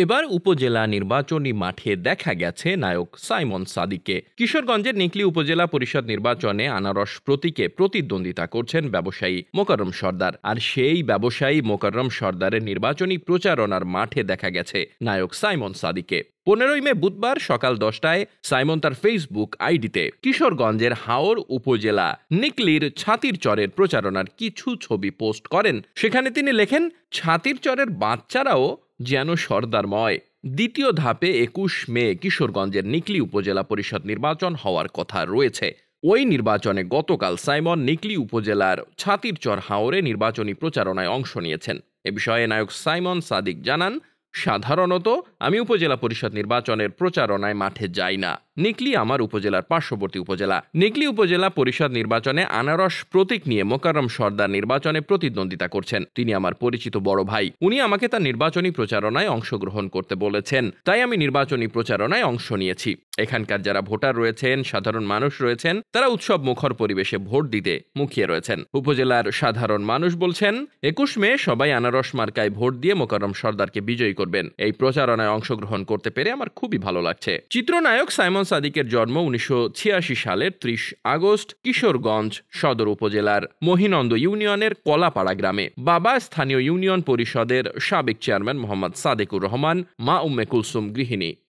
এবার উপজেলা নির্বাচনী মাঠে দেখা গেছে নায়ক সাইমন সাদিককে। কিশোরগঞ্জের নিকলী উপজেলা পরিষদ নির্বাচনে আনারস প্রতীকে প্রতিদ্বন্দ্বিতা করছেন ব্যবসায়ী মোকাররম সর্দার। আর সেই ব্যবসায়ী মোকাররম সর্দারের নির্বাচনী প্রচারণার মাঠে দেখা গেছে নায়ক সাইমন সাদিককে। 15ই মে বুধবার সকাল 10টায় সাইমন তার ফেসবুক আইডিতে কিশোরগঞ্জের হাওর উপজেলা নিকলীর ছাতিরচরের প্রচারণার কিছু ছবি পোস্ট করেন। সেখানে তিনি লেখেন, ছাতিরচরের বাচ্চারাও যেন সর্দারময়। দ্বিতীয় ধাপে 21 মে কিশোরগঞ্জের নিকলী উপজেলা পরিষদ নির্বাচন হওয়ার কথা রয়েছে। ওই নির্বাচনে গতকাল সাইমন নিকলী উপজেলার ছাতিরচর হাওরে নির্বাচনী প্রচারণায় অংশ নিয়েছেন। এ বিষয়ে নায়ক সাইমন সাদিক জানান, সাধারণত আমি উপজেলা পরিষদ নির্বাচনের প্রচারণায় মাঠে যাই না। নিকলী আমার উপজেলার পার্শ্ববর্তী উপজেলা। নিকলী উপজেলা পরিষদ নির্বাচনে আনারস প্রতীক নিয়ে মোকাররম সর্দার নির্বাচনে প্রতিদ্বন্দ্বিতা করছেন। তিনি আমার পরিচিত বড় ভাই। উনি আমাকে তার নির্বাচনী প্রচারণায় অংশগ্রহণ করতে বলেছেন, তাই আমি নির্বাচনী প্রচারণায় অংশ নিয়েছি। এখানকার যারা ভোটার রয়েছেন, সাধারণ মানুষ রয়েছেন, তারা উৎসব মুখর পরিবেশে ভোট দিতে মুখিয়ে রয়েছেন। উপজেলার সাধারণ মানুষ বলছেন, 21 মে সবাই আনারস মার্কায় ভোট দিয়ে মোকাররম সর্দারকে বিজয়ী করবেন। এই প্রচারণায় অংশগ্রহণ করতে পেরে আমার খুবই ভালো লাগছে। চিত্রনায়ক সাইমন সাদিকের জন্ম 1986 সালের 30 আগস্ট কিশোরগঞ্জ সদর উপজেলার মহিনন্দ ইউনিয়নের কলাপাড়া গ্রামে। বাবা স্থানীয় ইউনিয়ন পরিষদের সাবেক চেয়ারম্যান মোহাম্মদ সাদেকুর রহমান, মা উম্মে কুলসুম গৃহিণী।